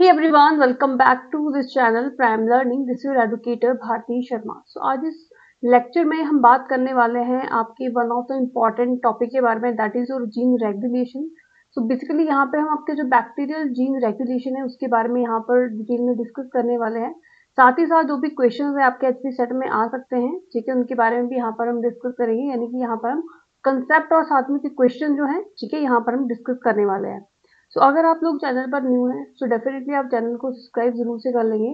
Hey everyone, welcome back to this channel Prime Learning. This is your educator Bharti Sharma. So आज इस lecture में हम बात करने वाले हैं आपके one of the important topic के बारे में, that is your gene regulation. So basically यहाँ पे हम आपके जो बैक्टीरियल जीन रेगुलेशन है उसके बारे में यहाँ पर डिटेल में डिस्कस करने वाले हैं. साथ ही साथ जो भी क्वेश्चन है आपके एचपी सेट में आ सकते हैं, ठीक है, उनके बारे में भी यहाँ पर हम डिस्कस करेंगे. यानी कि यहाँ पर हम कंसेप्ट और साथ में के क्वेश्चन जो है, ठीक है, यहाँ पर हम डिस्कस करने वाले हैं. अगर आप लोग चैनल पर न्यू हैं सो डेफिनेटली आप चैनल को सब्सक्राइब जरूर से कर लेंगे.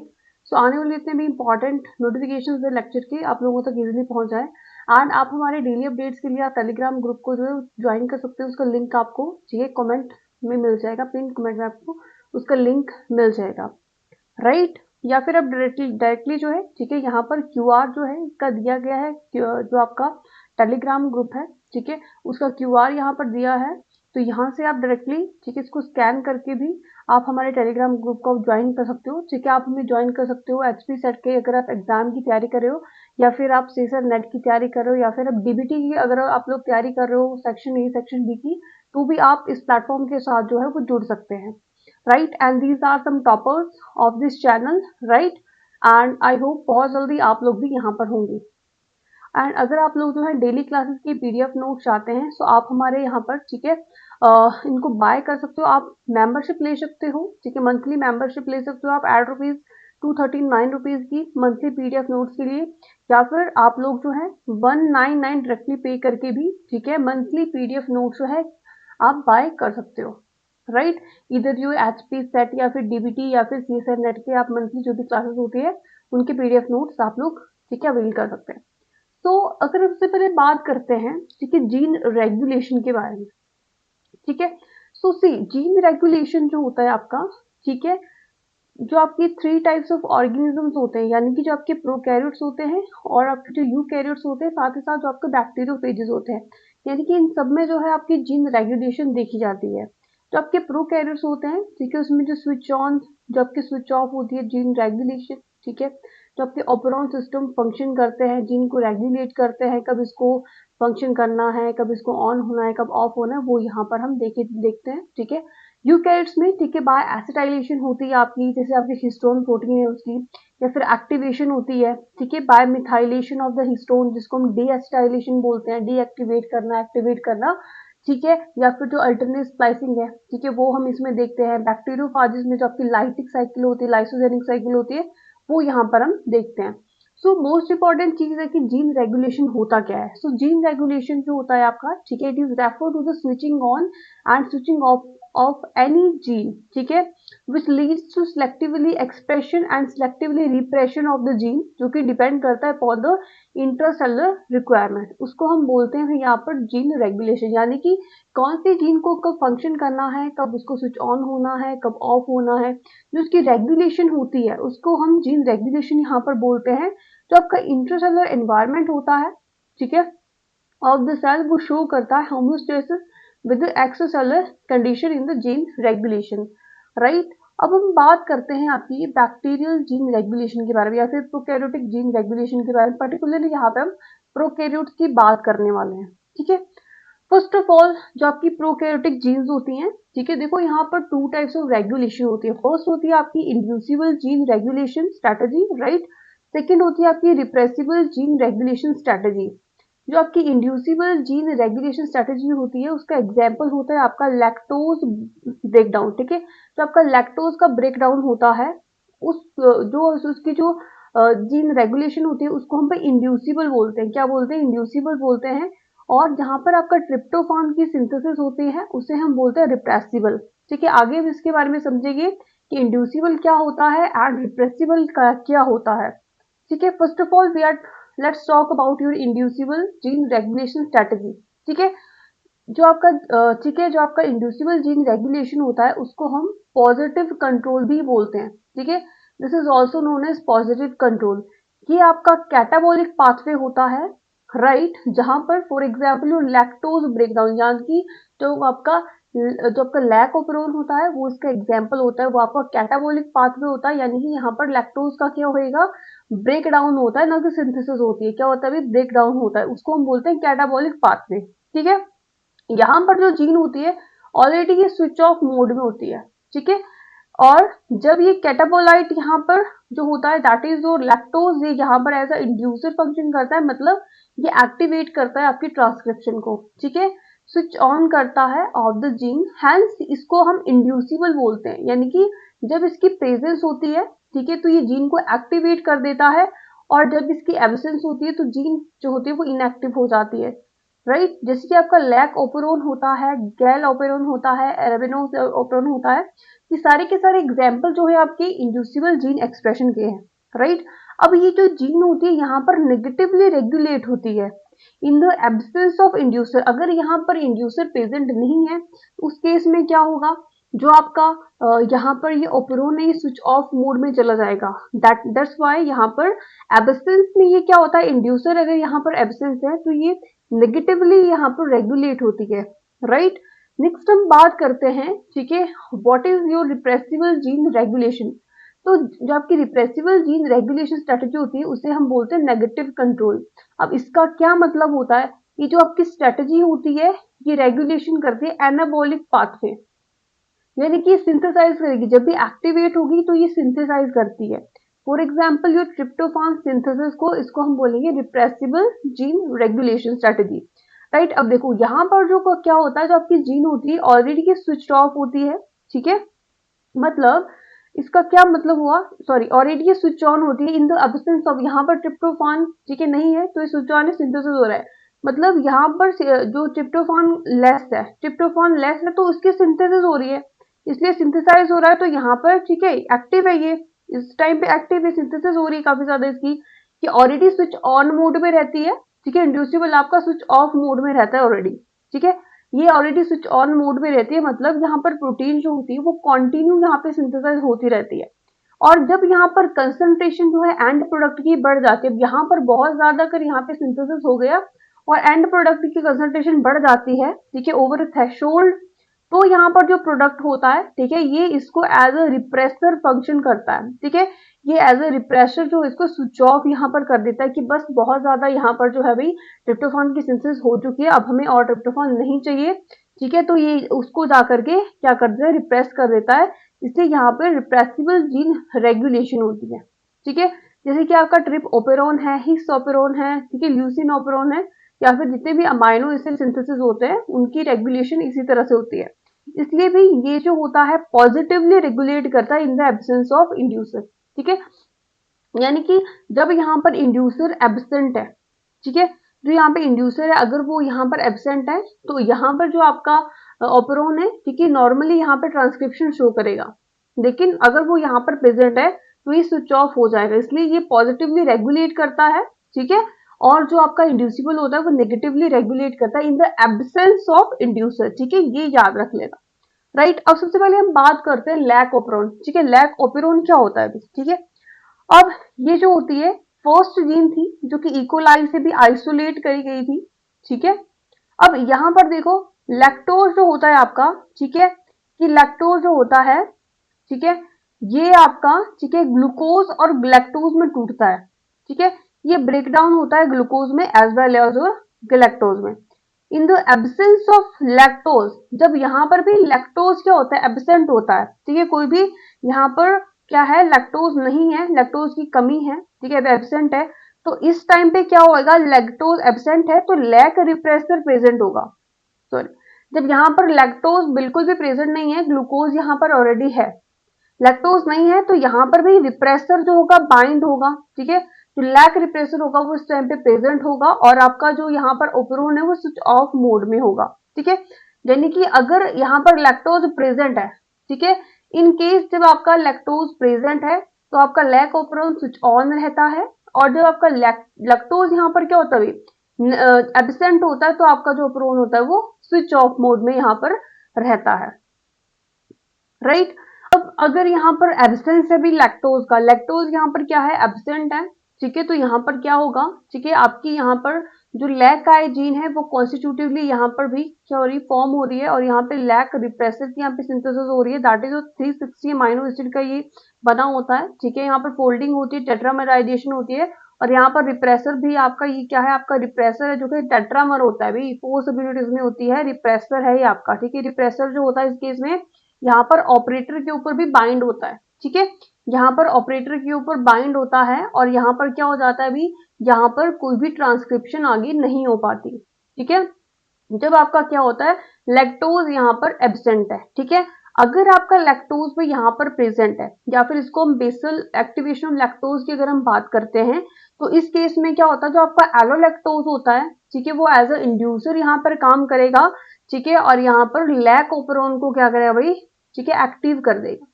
आने वाले इतने भी इंपॉर्टेंट नोटिफिकेशन है लेक्चर के आप लोगों तक इजीली पहुंच जाए. एंड आप हमारे डेली अपडेट्स के लिए आप टेलीग्राम ग्रुप को जो है ज्वाइन कर सकते हैं. उसका लिंक आपको चाहिए कमेंट में मिल जाएगा, पिन कमेंट में आपको उसका लिंक मिल जाएगा, राइट. या फिर आप डायरेक्टली जो है, ठीक है, यहाँ पर क्यूआर जो है इसका दिया गया है, जो आपका टेलीग्राम ग्रुप है, ठीक है, उसका क्यूआर यहाँ पर दिया है. तो यहाँ से आप डायरेक्टली, ठीक है, इसको स्कैन करके भी आप हमारे टेलीग्राम ग्रुप को ज्वाइन कर सकते हो. ठीक है, आप हमें ज्वाइन कर सकते हो एचपी सेट के अगर आप एग्जाम की तैयारी कर रहे हो, या फिर आप सेसर नेट की तैयारी कर रहे हो, या फिर आप डीबीटी की अगर आप लोग तैयारी कर रहे हो सेक्शन ए सेक्शन बी की, तो भी आप इस प्लेटफॉर्म के साथ जो है वो जुड़ सकते हैं, right. And these are some toppers of this channel, right. And I hope बहुत जल्दी आप लोग भी यहाँ पर होंगे. एंड अगर आप लोग जो है डेली क्लासेस की पीडीएफ नोट चाहते हैं तो आप हमारे यहाँ पर, ठीक है, इनको बाय कर सकते हो. आप मेंबरशिप ले सकते हो, ठीक है, मंथली मेंबरशिप ले सकते हो आप एट ₹239 की मंथली पीडीएफ नोट्स के लिए. या फिर आप लोग जो है 199 डायरेक्टली पे करके भी, ठीक है, मंथली पीडीएफ नोट्स जो है आप बाय कर सकते हो, राइट. इधर जो एचपी सेट या फिर डीबीटी या फिर सीएसआर नेट के आप मंथली जो भी क्लासेस होती है उनके पीडीएफ नोट्स आप लोग, ठीक है, अवेल कर सकते हैं. तो अगर सबसे पहले बात करते हैं, ठीक है, जीन रेगुलेशन के बारे में, ठीक है. सी जीन रेगुलेशन जो होता है आपका, ठीक है, जो आपके थ्री टाइप्स ऑफ ऑर्गेनिजम्स होते हैं, यानी कि जो आपके प्रोकैरियोट्स होते हैं और आपके जो यूकैरियोट्स होते हैं, साथ ही साथ जो आपके बैक्टीरियोफेजेस होते हैं, यानी कि इन सब में जो है आपकी जीन रेगुलेशन देखी जाती है. जो आपके प्रोकैरियोट्स होते हैं, ठीक है, उसमें जो स्विच ऑन, जो आपके स्विच ऑफ होती है जीन रेगुलेशन, ठीक है. जो आपके ऑपरेंट सिस्टम फंक्शन करते हैं, जीन को रेगुलेट करते हैं, कब इसको फंक्शन करना है, कब इसको ऑन होना है, कब ऑफ होना है, वो यहाँ पर हम देखते हैं, ठीक है. यूकैरियोट्स में, ठीक है, बाय एसिटाइलेशन होती है आपकी, जैसे आपकी हिस्टोन प्रोटीन है उसकी, या फिर एक्टिवेशन होती है, ठीक है, by methylation of the histone, जिसको हम डी एसिटाइलेशन बोलते हैं, डीएक्टिवेट करना, एक्टिवेट करना, ठीक है. या फिर जो अल्टरनेट स्प्लाइसिंग है, ठीक है, वो हम इसमें देखते हैं. बैक्टीरियोफाजिस में जो आपकी लाइटिक साइकिल होती है, लाइसोजेनिक साइकिल होती है, वो यहाँ पर हम देखते हैं. मोस्ट इंपॉर्टेंट चीज है कि जीन रेगुलेशन होता क्या है. जीन रेगुलेशन जो होता है आपका, ठीक है, it is refer to the switching on and switching off any gene, ठीक है, which leads to selectively expression and selectively repression of the gene, जो कि डिपेंड करता है अपॉन द इंट्रासेलुलर रिक्वायरमेंट. उसको हम बोलते हैं यहाँ पर जीन रेगुलेशन. यानी कि कौन सी जीन को कब फंक्शन करना है, कब उसको स्विच ऑन होना है, कब ऑफ होना है, जो उसकी रेगुलेशन होती है उसको हम जीन रेगुलेशन यहाँ पर बोलते हैं. जो आपका इंट्रासेलुलर एनवायरनमेंट होता है, ठीक है, ऑफ द सेल, वो शो करता है homeostasis with the extracellular condition in the gene regulation, right. अब हम बात करते हैं आपकी बैक्टीरियल जीन रेगुलेशन के बारे में, या फिर प्रोकैरियोटिक जीन रेगुलेशन के बारे में. पर्टिकुलरली यहाँ पे हम प्रोकैरियोट्स की बात करने वाले हैं, ठीक है. फर्स्ट ऑफ ऑल जो आपकी प्रोकैरियोटिक जीन्स होती हैं, ठीक है, देखो यहाँ पर टू टाइप्स ऑफ रेगुलेशन होती है. फर्स्ट होती है आपकी inducible gene regulation strategy, right. Second होती है आपकी रिप्रेसिबल जीन रेगुलेशन स्ट्रेटजी. जो आपकी इंड्यूसिबल जीन रेगुलेशन स्ट्रेटजी होती है उसका एग्जाम्पल होता है आपका लैक्टोज ब्रेकडाउन, ठीक है. जो आपका लैक्टोज का ब्रेकडाउन होता है, उस जो उसकी जो जीन रेगुलेशन होती है उसको हम पे इंड्यूसिबल बोलते हैं. क्या बोलते हैं? इंड्यूसिबल बोलते हैं. और जहां पर आपका ट्रिप्टोफान की सिंथेसिस होती है उसे हम बोलते हैं रिप्रेसिबल, ठीक है. आगे भी इसके बारे में समझेंगे कि इंड्यूसिबल क्या होता है एंड रिप्रेसिबल क्या होता है, ठीक है. First of all we are let's talk about your inducible gene regulation strategy, ठीक है. जो आपका ठीक है, जो आपका इंड्यूसिबल जीन रेगुलेशन होता है उसको हम पॉजिटिव कंट्रोल भी बोलते हैं, ठीक है. This is also known as positive control. ये आपका कैटाबॉलिक पाथवे होता है, राइट, जहां पर फॉर एग्जाम्पल लैक्टोज ब्रेकडाउन, यानी कि जो आपका लैक ऑपरोन होता है वो इसका एग्जाम्पल होता है, वो आपका कैटाबॉलिक पाथवे होता है. यानी कि यहाँ पर लैक्टोज का क्या होएगा, ब्रेक डाउन होता है, ना कि सिंथेसिस होती है. क्या होता है? ब्रेक डाउन होता है, उसको हम बोलते हैं कैटाबॉलिक पाथवे, ठीक है. यहाँ पर जो जीन होती है ऑलरेडी ये स्विच ऑफ मोड में होती है, ठीक है. और जब ये कैटाबोलाइट यहाँ पर जो होता है दैट इज योर लैक्टोज, ये यहाँ पर एज अ इंड्यूसर फंक्शन करता है, मतलब ये एक्टिवेट करता है आपकी ट्रांसक्रिप्शन को, ठीक है, स्विच ऑन करता है ऑफ द जीन, हैंस इसको हम इंड्यूसिबल बोलते हैं, यानी कि जब इसकी प्रेजेंस होती है, ठीक है, तो ये जीन को एक्टिवेट कर देता है, और जब इसकी एब्सेंस होती है तो जीन जो होती है वो इनएक्टिव हो जाती है, राइट। जैसे कि आपका लैक ओपेरोन होता है, गैल ओपेरोन होता है, एरेबिनो ओपेरोन होता है, ये सारे के सारे एग्जाम्पल जो है आपके इंड्यूसिबल जीन एक्सप्रेशन के हैं, राइट। अब ये जो जीन होती है यहाँ पर नेगेटिवली रेगुलेट होती है in the absence of inducer, अगर यहाँ पर इंड्यूसर प्रेजेंट नहीं है उस केस में क्या होगा, जो आपका यहाँ पर ये ओपेरोन है ये स्विच ऑफ मोड में चला जाएगा, दैट्स व्हाई यहाँ पर एब्सेंस में ये क्या होता है, इंड्यूसर अगर यहाँ पर एब्सेंस है तो ये नेगेटिवली यहाँ पर रेगुलेट होती है, राइट। नेक्स्ट हम बात करते हैं, ठीक है, what is your repressible gene regulation. तो जो आपकी रिप्रेसिबल जीन रेगुलेशन स्ट्रेटेजी होती है उसे हम बोलते हैं नेगेटिव कंट्रोल। अब इसका क्या मतलब होता है, ये जो आपकी स्ट्रेटेजी होती है ये रेगुलेशन करती है एनाबॉलिक पाथवे, यानी कि सिंथेसाइज करेगी, जब भी एक्टिवेट होगी तो ये सिंथेसाइज करती है। For example yo tryptophan synthesis को, इसको हम बोलेंगे repressible gene regulation strategy, right. अब देखो यहाँ पर जो क्या होता है, जो आपकी जीन होती है ऑलरेडी ये स्विच ऑफ होती है, ठीक है, मतलब इसका क्या मतलब हुआ, सॉरी ऑलरेडी ये स्विच ऑन होती है इन द एब्सेंस ऑफ, यहाँ पर ट्रिप्टोफान, ठीक है, नहीं है तो ये स्विच ऑन है, सिंथेसिस हो रहा है, मतलब यहाँ पर जो ट्रिप्टोफान लेस है तो उसकी सिंथेसिस हो रही है, इसलिए सिंथेसाइज हो रहा है, तो यहाँ पर ठीक है एक्टिव है, ये इस टाइम पे एक्टिव है, सिंथेसिस हो रही है काफी ज्यादा इसकी, कि ऑलरेडी स्विच ऑन मोड में रहती है, ठीक है, इंड्यूसिबल आपका स्विच ऑफ मोड में रहता है ऑलरेडी, ठीक है, ये ऑलरेडी स्विच ऑन मोड में रहती है, मतलब यहाँ पर प्रोटीन जो होती है वो कंटिन्यू यहाँ पे सिंथेसाइज होती रहती है, और जब यहाँ पर कंसंट्रेशन जो है एंड प्रोडक्ट की बढ़ जाती है, यहाँ पर बहुत ज्यादा अगर यहाँ पे सिंथेसिस हो गया और एंड प्रोडक्ट की कंसंट्रेशन बढ़ जाती है, ठीक है, ओवर थ्रेशोल्ड, तो यहाँ पर जो प्रोडक्ट होता है, ठीक है, ये इसको एज अ रिप्रेसर फंक्शन करता है, ठीक है, ये एज अ रिप्रेसर जो इसको स्विच ऑफ यहाँ पर कर देता है कि बस बहुत ज्यादा यहाँ पर जो है भाई ट्रिप्टोफान की सिंथेसिस हो चुकी है, अब हमें और ट्रिप्टोफान नहीं चाहिए, ठीक है, तो ये उसको जाकर के क्या कर देता है, रिप्रेस कर देता है, इसलिए यहाँ पे रिप्रेसिबल जीन रेगुलेशन होती है, ठीक है, जैसे कि आपका ट्रिप ओपेरोन है, हिक्स ओपेरोन है, ठीक है, ल्यूसिन ओपेरोन है, या फिर जितने भी अमाइनो एसिड सिंथेसिस होते हैं उनकी रेगुलेशन इसी तरह से होती है, इसलिए भी ये जो होता है पॉजिटिवली रेगुलेट करता है in the absence of inducer, ठीक है, यानी कि जब यहाँ पर इंड्यूसर एब्सेंट है, ठीक है, जो यहाँ पे इंड्यूसर है अगर वो यहाँ पर एब्सेंट है तो यहाँ पर जो आपका ओपेरोन है, ठीक है, नॉर्मली यहाँ पे ट्रांसक्रिप्शन शो करेगा, लेकिन अगर वो यहाँ पर प्रेजेंट है तो ये स्विच ऑफ हो जाएगा, इसलिए ये पॉजिटिवली रेगुलेट करता है, ठीक है, और जो आपका इंड्यूसिबल होता है वो नेगेटिवली रेगुलेट करता है in the absence of inducer, ठीक है, ये याद रख लेना, राइट। अब सबसे पहले हम बात करते हैं लैक ओपेरोन, ठीक है, लैक ओपेरोन क्या होता है, ठीक है, अब ये जो होती है फर्स्ट जीन थी जो कि इकोलाई से भी आइसोलेट करी गई थी, ठीक है, अब यहाँ पर देखो लैक्टोज जो होता है आपका, ठीक है, कि लैक्टोज जो होता है, ठीक है, ये आपका, ठीक है, ग्लूकोज और ग्लैक्टोज में टूटता है, ठीक है, ये ब्रेक डाउन होता है ग्लूकोज में एज वेल एज ग्लैक्टोज में, in the absence of lactose, जब यहाँ पर भी लैक्टोज क्या होता है, एब्सेंट होता है, ठीक है, कोई भी यहाँ पर क्या है, लैक्टोज नहीं है, लैक्टोज की कमी है, ठीक है, एब्सेंट है, तो इस टाइम पे क्या होगा, लैक्टोज एब्सेंट है तो लैक रिप्रेसर प्रेजेंट होगा, सॉरी, जब यहाँ पर लैक्टोज बिल्कुल भी प्रेजेंट नहीं है, ग्लूकोज यहाँ पर ऑलरेडी है, लैक्टोज नहीं है तो यहाँ पर भी रिप्रेसर जो होगा बाइंड होगा, ठीक है, जो लैक रिप्रेसर होगा वो इस टाइम पे प्रेजेंट होगा और आपका जो यहाँ पर ओपेरोन है वो स्विच ऑफ मोड में होगा, ठीक है, यानी कि अगर यहाँ पर लैक्टोज प्रेजेंट है, ठीक है, इन केस जब आपका लैक्टोज प्रेजेंट है तो आपका लैक ओपेरोन स्विच ऑन रहता है, और जब आपका लैक्टोज यहाँ पर क्या होता है एब्सेंट होता है तो आपका जो ओपेरोन होता है वो स्विच ऑफ मोड में यहाँ पर रहता है, राइट। अब अगर यहाँ पर एब्सेंस है भी लैक्टोज का, लैक्टोज यहाँ पर क्या है, एब्सेंट है, ठीक है, तो यहाँ पर क्या होगा, ठीक है, आपकी यहाँ पर जो लैक आई जीन है वो कॉन्स्टिट्यूटिवली यहाँ पर भी क्या हो रही है, फॉर्म हो रही है, और यहाँ पे लैक रिप्रेसर की यहाँ पे सिंथेसिस हो रही है, दैट इज जो 360 अमाइनो एसिड का ये बना होता है, ठीक है, यहाँ पर फोल्डिंग होती है, टेट्रामेराइजेशन होती है, और यहाँ पर रिप्रेसर भी आपका ये क्या है, आपका रिप्रेसर है जो कि टेट्रामर होता है भाई, 4 सब यूनिट इसमें होती है, रिप्रेसर है ये आपका, ठीक है, रिप्रेसर जो होता है इस केस में यहाँ पर ऑपरेटर के ऊपर भी बाइंड होता है, ठीक है, यहाँ पर ऑपरेटर के ऊपर बाइंड होता है और यहाँ पर क्या हो जाता है अभी, यहाँ पर कोई भी ट्रांसक्रिप्शन आगे नहीं हो पाती, ठीक है। जब आपका क्या होता है, लैक्टोज यहाँ पर एब्सेंट है, ठीक है। अगर आपका लैक्टोज भी यहाँ पर प्रेजेंट है, या फिर इसको हम बेसल एक्टिवेशन ऑफ लैक्टोज की अगर हम बात करते हैं, तो इस केस में क्या होता है, जो आपका एलोलैक्टोज होता है, ठीक है, वो एज अ इंड्यूसर यहाँ पर काम करेगा, ठीक है, और यहाँ पर लैक ओपरॉन को क्या करेगा भाई, ठीक है, एक्टिव कर देगा,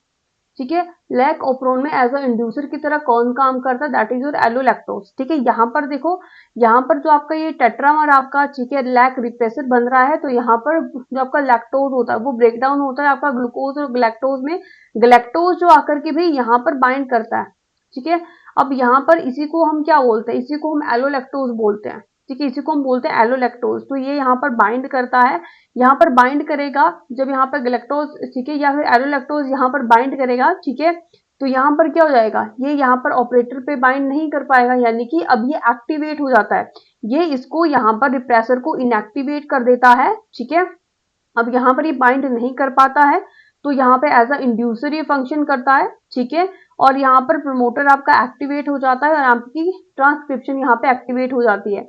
ठीक है। लैक ओपरॉन में एज अ इंड्यूसर की तरह कौन काम करता है, दैट इज योर एलोलैक्टोज, ठीक है। यहाँ पर देखो, यहाँ पर जो आपका ये टेट्रामर आपका, ठीक है, लैक रिप्रेसर बन रहा है, तो यहाँ पर जो आपका लैक्टोज होता है वो ब्रेक डाउन होता है आपका ग्लूकोज और ग्लैक्टोज में। ग्लैक्टोज जो आकर के भी यहाँ पर बाइंड करता है, ठीक है। अब यहाँ पर इसी को हम क्या बोलते हैं, इसी को हम एलोलैक्टोज बोलते हैं, ठीक है, इसी को हम बोलते हैं एलोलैक्टोज। तो ये यहाँ पर बाइंड करता है, यहाँ पर बाइंड करेगा जब यहाँ पर ग्लैक्टोज, ठीक है, या फिर एलोलैक्टोज यहाँ पर बाइंड करेगा, ठीक है, तो यहाँ पर क्या हो जाएगा, ये यहाँ पर ऑपरेटर पे बाइंड नहीं कर पाएगा, यानी कि अब ये एक्टिवेट हो जाता है, ये इसको यहाँ पर रिप्रेसर को इनएक्टिवेट कर देता है, ठीक है। अब यहाँ पर ये बाइंड नहीं कर पाता है, तो यहाँ पे एज अ इंड्यूसर ये फंक्शन करता है, ठीक है, और यहाँ पर प्रमोटर आपका एक्टिवेट हो जाता है और आपकी ट्रांसक्रिप्शन यहाँ पे एक्टिवेट हो जाती है।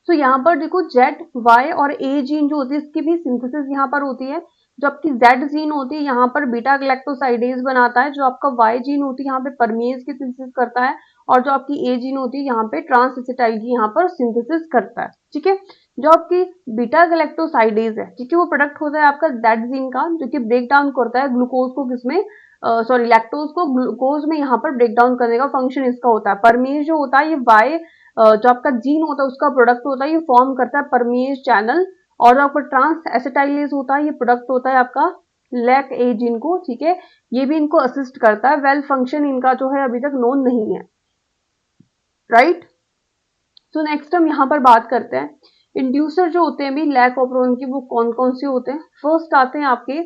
यहाँ पर देखो जेड, वाई और ए जीन जो होती है इसकी भी सिंथेसिस यहाँ पर होती है। जो आपकी जेड जीन होती है यहाँ पर बीटा ग्लैक्टोसाइडेज बनाता है, जो आपका वाई जीन होती है यहाँ पे परमेज की सिंथेसिस करता है, और जो आपकी ए जीन होती है यहाँ पे ट्रांस एसिटाइल की यहाँ पर सिंथेसिस करता है, ठीक है। जो आपकी बीटा ग्लैक्टोसाइडेज है, ठीक है, वो प्रोडक्ट होता है आपका जेड जीन का, जो कि ब्रेक डाउन करता है ग्लूकोज को, किसमें, सॉरी, लैक्टोज को ग्लूकोज में यहाँ पर ब्रेक डाउन करने का फंक्शन इसका होता है। परमेज जो होता है ये वाई जो आपका जीन होता है उसका प्रोडक्ट होता है, ये फॉर्म करता है परमेज चैनल, और जो आपका ट्रांस एसिटाइलेज होता है ये प्रोडक्ट होता है आपका लैक ए जीन को, ठीक है, ये भी इनको असिस्ट करता है। वेल फंक्शन इनका जो है अभी तक नोन नहीं है, राइट। तो नेक्स्ट हम यहाँ पर बात करते हैं इंड्यूसर जो होते हैं भी लैक ओपरॉन की, वो कौन कौन से होते हैं। फर्स्ट आते हैं आपके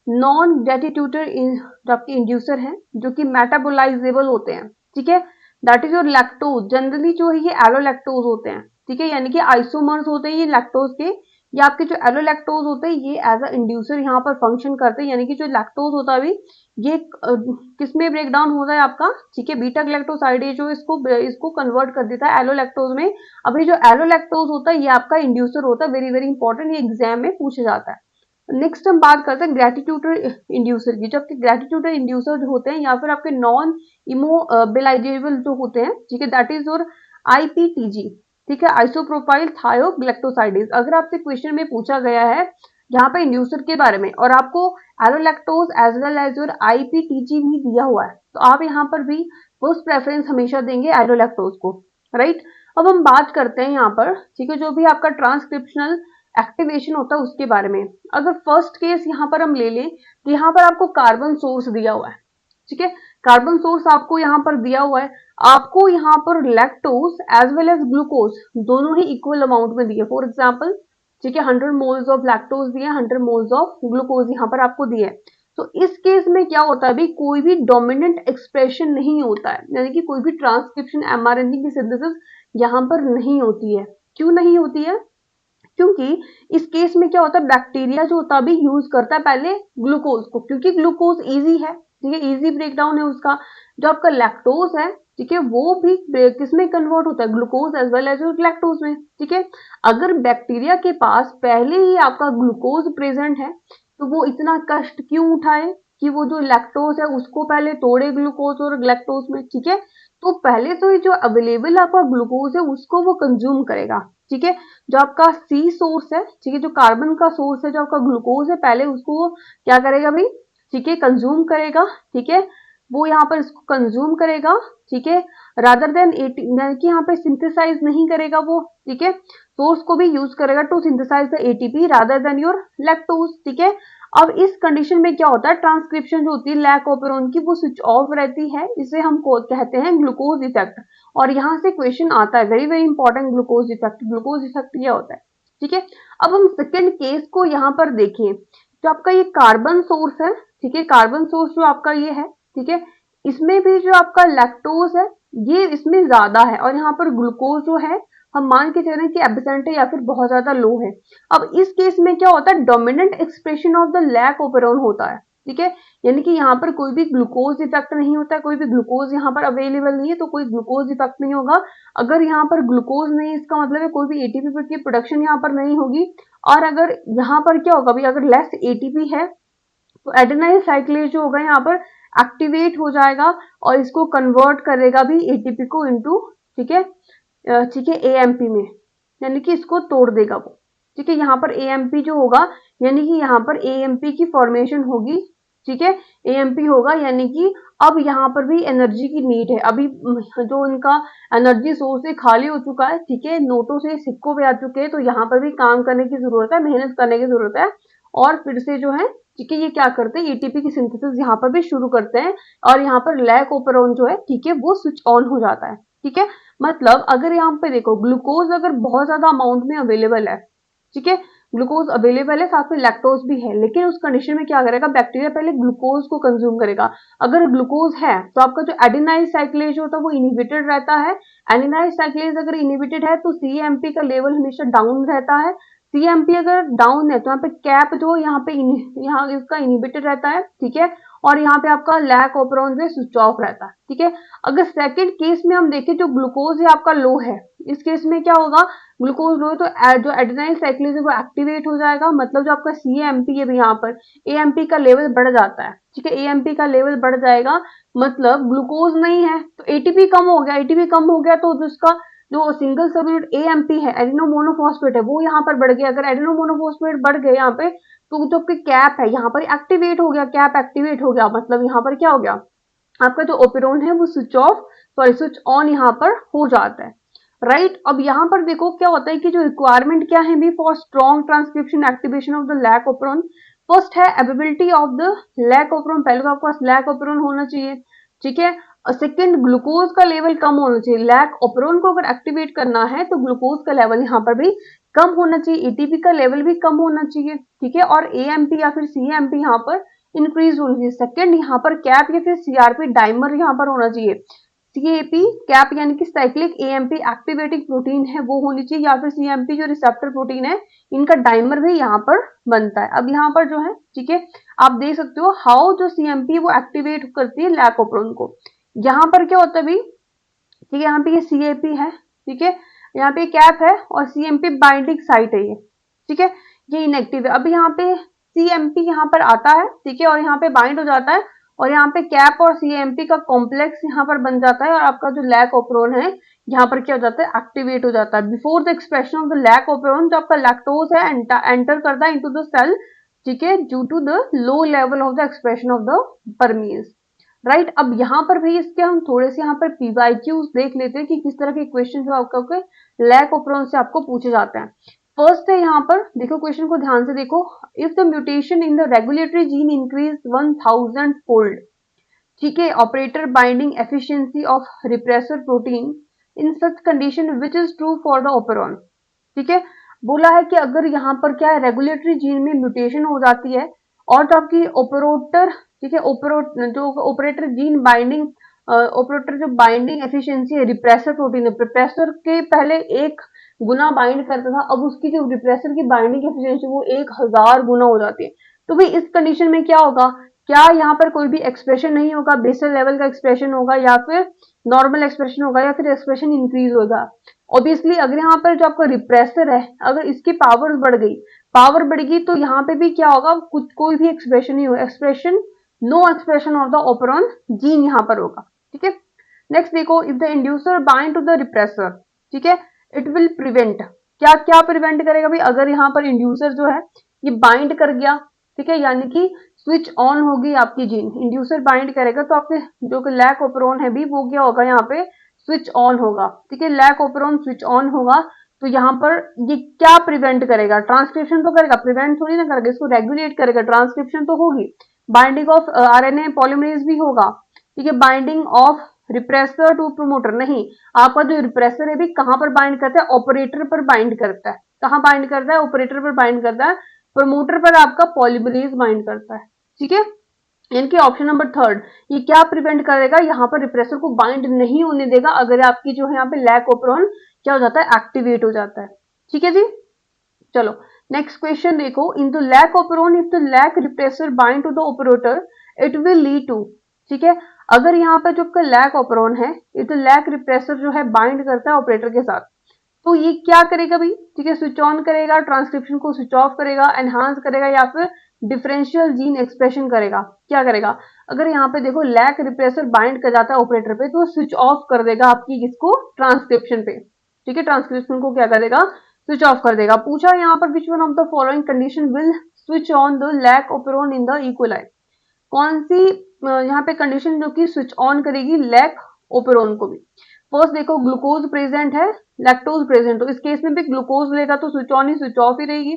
नॉन ग्रेटिट्यूटर, जो आपके इंड्यूसर हैं जो कि मेटाबोलाइजेबल होते हैं, ठीक है, that is your lactose. Generally जो है ये एलोलैक्टोज होते हैं, ठीक है, यानी कि आइसोमर्स होते हैं ये लैक्टोज के। ये आपके जो एलोलैक्टोज होते हैं ये एज अ इंड्यूसर यहाँ पर फंक्शन करते हैं, यानी कि जो लैक्टोज होता है अभी ये किसमें ब्रेक डाउन होता है आपका, ठीक है, बीटा ग्लैक्टोसाइडेज जो इसको कन्वर्ट कर देता है एलोलैक्टोज में। अभी जो एलोलैक्टोज होता है ये आपका इंड्यूसर होता है, वेरी वेरी इंपॉर्टेंट, ये एग्जाम में पूछा जाता है। नेक्स्ट हम बात करते हैं ग्रेटिट्यूटर इंड्यूसर की। जो आपके ग्रेटिट्यूटर इंड्यूसर जो होते हैं या फिर आपके नॉन इमोबिलाइजेबल जो होते हैं, ठीक है, दैट इज योर आईपीटीजी, ठीक है, आइसोप्रोपाइल थायोग्लाइकोसाइडेज। अगर आपसे क्वेश्चन में पूछा गया है यहाँ पे इंड्यूसर के बारे में और आपको allolactose as well as your IPTG भी दिया हुआ है, तो आप यहाँ पर भी फर्स्ट प्रेफरेंस हमेशा देंगे एलोलैक्टोज को, राइट। अब हम बात करते हैं यहाँ पर, ठीक है, जो भी आपका ट्रांसक्रिप्शनल एक्टिवेशन होता है उसके बारे में। अगर फर्स्ट केस यहाँ पर हम ले लें तो यहाँ पर आपको कार्बन सोर्स दिया हुआ है, ठीक है, कार्बन सोर्स आपको यहाँ पर दिया हुआ है, आपको यहाँ पर lactose as well as glucose दोनों ही इक्वल अमाउंट में दिए। फॉर एग्जाम्पल, ठीक है, 100 मोल्स ऑफ लैक्टोज दिए, 100 मोल्स ऑफ ग्लूकोज यहाँ पर आपको दिए। तो इस केस में क्या होता है, अभी कोई भी डोमिनेंट एक्सप्रेशन नहीं होता है, यानी कि कोई भी ट्रांसक्रिप्शन एमआरएनए की सिंथेसिस यहाँ पर नहीं होती है। क्यों नहीं होती है, क्योंकि इस केस में क्या होता है, बैक्टीरिया जो होता है अभी यूज करता है पहले ग्लूकोज को, क्योंकि ग्लूकोज इजी है, ठीक है, इजी ब्रेक डाउन है उसका। जो आपका लैक्टोज है, ठीक है, वो भी किसमें कन्वर्ट होता है, glucose as well as lactose में, ठीक है। अगर बैक्टीरिया के पास पहले ही आपका ग्लूकोज प्रेजेंट है तो वो इतना कष्ट क्यों उठाए कि वो जो लैक्टोज है उसको पहले तोड़े ग्लूकोज और लैक्टोज में, ठीक है। तो पहले तो ये जो अवेलेबल आपका ग्लूकोज है उसको वो कंज्यूम करेगा, ठीक है। जो आपका सी सोर्स है, ठीक है, जो कार्बन का सोर्स है, जो आपका ग्लूकोज है, पहले उसको क्या करेगा भाई, ठीक है, कंज्यूम करेगा, ठीक है, वो यहाँ पर इसको कंज्यूम करेगा, ठीक है, रादर देन कि यहाँ पे सिंथेसाइज नहीं करेगा वो, ठीक है, सोर्स को भी यूज करेगा to synthesize the ATP rather than your lactose, ठीक है। अब इस कंडीशन में क्या होता है, ट्रांसक्रिप्शन जो होती है लैक ओपेरॉन की वो स्विच ऑफ रहती है, इसे हम कहते हैं ग्लूकोज इफेक्ट। और यहाँ से क्वेश्चन आता है, very very important, glucose effect. Glucose effect क्या होता है, ठीक है। अब हम सेकेंड केस को यहाँ पर देखें, जो आपका ये कार्बन सोर्स है, ठीक है, कार्बन सोर्स जो आपका ये है, ठीक है, इसमें भी जो आपका लैक्टोज है ये इसमें ज्यादा है, और यहाँ पर ग्लूकोज जो है हम मान के चलें कि एब्सेंट है या फिर बहुत ज्यादा लो है। अब इस केस में क्या होता है, dominant expression of the lac operon होता है, ठीक है, यानी कि यहाँ पर कोई भी ग्लूकोज इफेक्ट नहीं होता है, कोई भी ग्लूकोज यहाँ पर अवेलेबल नहीं है, तो कोई ग्लूकोज इफेक्ट नहीं होगा। अगर यहाँ पर ग्लूकोज नहीं, इसका मतलब है कोई भी एटीपी की प्रोडक्शन यहाँ पर नहीं होगी। और अगर यहाँ पर क्या होगा भाई, अगर लेस एटीपी है तो एडेनाइल साइक्लेज जो होगा यहाँ पर एक्टिवेट हो जाएगा और इसको कन्वर्ट करेगा भी एटीपी को इनटू, ठीक है, एएमपी में, यानी कि इसको तोड़ देगा वो। ठीक है, यहाँ पर एएमपी जो होगा, यानी कि यहाँ पर एएमपी की फॉर्मेशन होगी। ठीक है, एएमपी होगा, यानी कि अब यहाँ पर भी एनर्जी की नीड है। अभी जो उनका एनर्जी सोर्स है खाली हो चुका है, ठीक है, नोटों से सिक्कों पे आ चुके हैं, तो यहाँ पर भी काम करने की जरूरत है, मेहनत करने की जरूरत है। और फिर से जो है, ठीक है, ये क्या करते हैं, एटीपी की सिंथेसिस यहाँ पर भी शुरू करते हैं और यहाँ पर लैक ओपेरोन जो है, ठीक है, वो स्विच ऑन हो जाता है। ठीक है, मतलब अगर यहाँ पे देखो ग्लूकोज अगर बहुत ज्यादा अमाउंट में अवेलेबल है, ठीक है, ग्लूकोज अवेलेबल है, साथ में लैक्टोज भी है, लेकिन उस कंडीशन में क्या करेगा, बैक्टीरिया पहले ग्लूकोज को कंज्यूम करेगा। अगर ग्लूकोज है तो आपका जो एडेनाइल साइक्लेज होता है वो इनहिबिटेड रहता है। एडेनाइल साइक्लेज अगर इनहिबिटेड है तो सीएमपी का लेवल हमेशा डाउन रहता है। सीएमपी अगर डाउन है तो यहाँ पे कैप जो यहाँ पे यहाँ इसका इनहिबिटेड रहता है। ठीक है, और यहाँ पे आपका लैक ओपेरोन जो स्विच ऑफ रहता है। ठीक है, अगर सेकंड केस में हम देखें जो ग्लूकोज है आपका लो है, इस केस में क्या होगा, ग्लूकोज लो है तो जो एडेनाइल साइक्लेज है वो एक्टिवेट हो जाएगा, मतलब जो आपका सीएमपी है यहाँ पर एएमपी का लेवल बढ़ जाता है। ठीक है, एएमपी का लेवल बढ़ जाएगा, मतलब ग्लूकोज नहीं है तो एटीपी कम हो गया, एटीपी कम हो गया तो जिसका जो सिंगल सबयूनिट एएमपी है, एडिनो मोनोफॉस्फेट है, वो यहाँ पर बढ़ गया। अगर एडिनो मोनोफॉस्फेट बढ़ गए यहाँ पे तो जो कैप है यहाँ पर एक्टिवेट हो गया, कैप एक्टिवेट हो गया, मतलब यहाँ पर क्या हो गया, आपका जो ओपेरोन है वो स्विच ऑन यहाँ पर हो जाता है। राइट, अब यहाँ पर देखो क्या होता है कि जो रिक्वायरमेंट क्या है भी for strong transcription activation of the lac operon. First है ability of the lac operon, पहले तो आपके पास लैक ओपेरोन होना चाहिए। ठीक है, सेकेंड ग्लूकोज का लेवल कम होना चाहिए। लैक ओपेरोन को अगर एक्टिवेट करना है तो ग्लूकोज का लेवल यहाँ पर भी कम होना चाहिए, एटीपी का लेवल भी कम होना चाहिए। ठीक है, और एएमपी या फिर सीएमपी यहाँ पर इंक्रीज होनी चाहिए। सेकेंड यहाँ पर कैप या फिर सीआरपी डाइमर यहाँ पर होना चाहिए। सीएपी कैप यानी कि साइक्लिक एएमपी एक्टिवेटिंग प्रोटीन है वो होनी चाहिए, या फिर सीएमपी जो रिसेप्टर प्रोटीन है इनका डाइमर भी यहाँ पर बनता है। अब यहाँ पर जो है, ठीक है, आप देख सकते हो हाउ जो सीएमपी वो एक्टिवेट करती है लैक ओपेरोन को। यहाँ पर क्या होता है भी, ठीक है, यहाँ पे ये सीएपी है, ठीक है, यहाँ पे कैप है और सीएमपी बाइंडिंग साइट है ये। ठीक है, ये इनएक्टिव है। अब यहाँ पे सीएमपी यहाँ पर आता है, ठीक है, और यहाँ पे बाइंड हो जाता है और यहाँ पे कैप और सीएमपी का कॉम्प्लेक्स यहाँ पर बन जाता है और आपका जो लैक ओपेरोन है यहाँ पर क्या हो जाता है, एक्टिवेट हो जाता है। Before the expression of the lac operon जो आपका लैक्टोज है एंटर करता है इनटू द सेल, ठीक है, due to the low level of the expression of the permease. Right, अब यहाँ पर भी इसके हम थोड़े से यहाँ पर पीवाईक्यूज देख लेते हैं कि किस तरह के क्वेश्चन जो आपका लैक ओपेरोन से आपको पूछे जाते हैं। फर्स्ट है यहाँ पर देखो, क्वेश्चन को ध्यान से देखो, if the mutation in the regulatory gene increase 1000 fold, ठीक है, operator binding efficiency of repressor protein in such condition which is true for the operon. ठीक है, बोला है कि अगर यहाँ पर क्या है, रेगुलेटरी जीन में म्यूटेशन हो जाती है और तो आपकी ऑपरेटर, ठीक है, जो ऑपरेटर जीन बाइंडिंग ऑपरेटर जो बाइंडिंग एफिशिएंसी है रिप्रेसर प्रोटीन है, रिप्रेसर के पहले 1 गुना बाइंड करता था, अब उसकी जो रिप्रेसर की बाइंडिंग एफिशिएंसी वो 1000 गुना हो जाती है। तो भाई इस कंडीशन में क्या होगा, क्या यहाँ पर कोई भी एक्सप्रेशन नहीं होगा, बेसल लेवल का एक्सप्रेशन होगा या फिर नॉर्मल एक्सप्रेशन होगा या फिर एक्सप्रेशन इंक्रीज होगा। ऑब्वियसली अगर यहाँ पर जो आपका रिप्रेसर है अगर इसकी पावर बढ़ गई तो यहाँ पे भी क्या होगा, कुछ कोई भी एक्सप्रेशन नहीं होगा, no expression of the operon gene यहाँ पर होगा। ठीक है, नेक्स्ट देखो, if the inducer bind to the repressor, ठीक है, इट विल प्रिवेंट, क्या क्या प्रिवेंट करेगा भाई, अगर यहाँ पर इंड्यूसर जो है ये बाइंड कर गया, ठीक है, यानी कि स्विच ऑन होगी आपकी जीन, इंड्यूसर बाइंड करेगा तो आपके जो कि लैक ओपेरोन है भी वो क्या होगा, यहाँ पे स्विच ऑन होगा। ठीक है, लैक ओपेरोन स्विच ऑन होगा तो यहाँ पर ये क्या प्रिवेंट करेगा, ट्रांसक्रिप्शन तो करेगा, प्रिवेंट थोड़ी ना करेगा, इसको रेगुलेट करेगा, ट्रांसक्रिप्शन तो होगी, बाइंडिंग ऑफ आरएनए पॉलीमरेज भी होगा। ठीक है, binding of repressor to promoter नहीं, आपका जो रिप्रेसर है भी कहां पर बाइंड करता है, ऑपरेटर पर बाइंड करता है। कहां बाइंड करता है, ऑपरेटर पर बाइंड करता है, प्रमोटर पर आपका पॉलीमरेज बाइंड करता है। ठीक है, इनके ऑप्शन नंबर 3 ये क्या प्रिवेंट करेगा, यहाँ पर रिप्रेसर को बाइंड नहीं होने देगा अगर आपकी जो है यहाँ पे लैक ओपेरोन क्या हो जाता है, एक्टिवेट हो जाता है। ठीक है जी, चलो नेक्स्ट क्वेश्चन देखो, in the lac operon if the lac repressor bind to the operator it will lead to, ठीक है, अगर यहाँ पर जो लैक ऑपरेरॉन है, इफ द लैक रिप्रेसर जो है बाइंड करता है ऑपरेटर के साथ, तो ये क्या करेगा भाई, ठीक है, स्विच ऑन करेगा, ट्रांसक्रिप्शन को स्विच ऑफ करेगा, एनहांस करेगा, या फिर डिफरेंशियल जीन एक्सप्रेशन करेगा, क्या करेगा, अगर यहाँ पे देखो लैक रिप्रेसर बाइंड कर जाता है ऑपरेटर पे, तो स्विच ऑफ कर देगा आपकी किसको, ट्रांसक्रिप्शन पे, ठीक है, ट्रांसक्रिप्शन को क्या करेगा, स्विच ऑफ कर देगा। पूछा यहाँ पर which one of the following condition will switch on the lac operon in the E coli, कौन सी यहाँ पे कंडीशन जो कि स्विच ऑन करेगी लैक ऑपरेरॉन को भी। फर्स्ट देखो, ग्लूकोज प्रेजेंट है, लैक्टोज प्रेजेंट, तो इस केस में भी ग्लूकोज लेगा तो स्विच ऑन ही स्विच ऑफ ही रहेगी,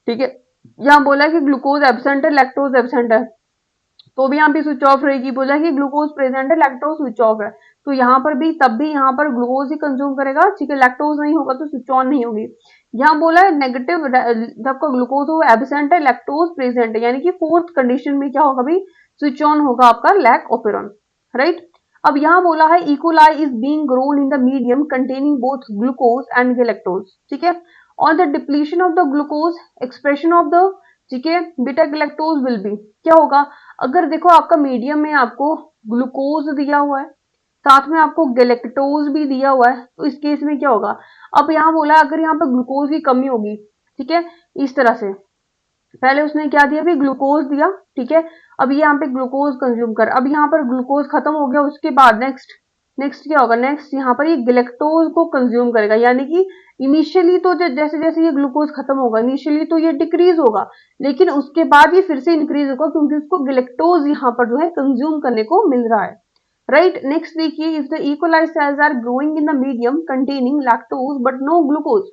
ठीक है। यहाँ बोला है कि ग्लूकोज एब्सेंट है, लैक्टोज एब्सेंट है, तो भी यहाँ पे स्विच ऑफ रहेगी। बोला है कि ग्लूकोज प्रेजेंट है, लैक्टोज स्विच ऑफ है, तो यहाँ पर भी तब भी यहाँ पर ग्लूकोज ही कंज्यूम करेगा, ठीक है, लैक्टोज नहीं होगा तो स्विच ऑन नहीं होगी। यहाँ बोला है नेगेटिव, जब आपका ग्लूकोज हो एब्सेंट है, लैक्टोज प्रेजेंट है, यानी कि फोर्थ कंडीशन में क्या होगा भाई, स्विच ऑन होगा आपका लैक ऑपरेरॉन, राइट। अब यहाँ बोला है E coli is being grown in the medium containing both glucose and galactose, ठीक है, on the depletion of the glucose expression of the, ठीक है, बीटा गैलेक्टोज विल बी, क्या होगा, अगर देखो आपका मीडियम में आपको ग्लूकोज दिया हुआ है, साथ में आपको गैलेक्टोज भी दिया हुआ है, तो इस केस में क्या होगा, अब यहाँ बोला अगर यहाँ पर ग्लूकोज की कमी होगी, ठीक है, इस तरह से, पहले उसने क्या दिया भी, ग्लूकोज दिया, ठीक है, अब ये यहाँ पे ग्लूकोज कंज्यूम कर, अब यहाँ पर ग्लूकोज खत्म हो गया, उसके बाद नेक्स्ट नेक्स्ट क्या होगा, नेक्स्ट यहाँ पर ये गैलेक्टोज को कंज्यूम करेगा, यानी कि इनिशियली तो जैसे जैसे ये ग्लूकोज खत्म होगा, इनिशियली तो ये डिक्रीज होगा, लेकिन उसके बाद ये फिर से इंक्रीज होगा, क्योंकि उसको गैलेक्टोज यहाँ पर जो है कंज्यूम करने को मिल रहा है, राइट। नेक्स्ट देखिए, if the E coli cells are growing in the medium containing lactose but no glucose,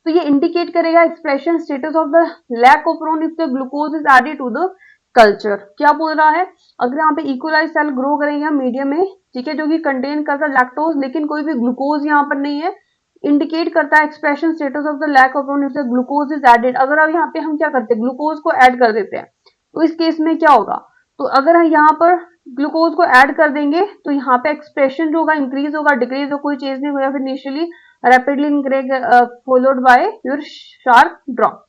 तो ये इंडिकेट करेगा expression status of the lac operon if the glucose is added to the culture. क्या बोल रहा है, अगर यहाँ पे इकोलाई सेल ग्रो करेंगे मीडियम में, ठीक है, जो कि कंटेन करता है लैक्टोज, लेकिन कोई भी ग्लूकोज यहाँ पर नहीं है, इंडिकेट करता है expression status of the lac operon if the glucose is added. अगर अब यहाँ पे हम क्या करते हैं, ग्लूकोज को ऐड कर देते हैं, तो इस केस में क्या होगा, तो अगर हम यहाँ पर ग्लूकोज को ऐड कर देंगे तो यहाँ पे एक्सप्रेशन जो होगा इंक्रीज होगा, डिक्रीज हो कोई चेंज नहीं होगा, फिर initially rapidly increase followed by your sharp drop.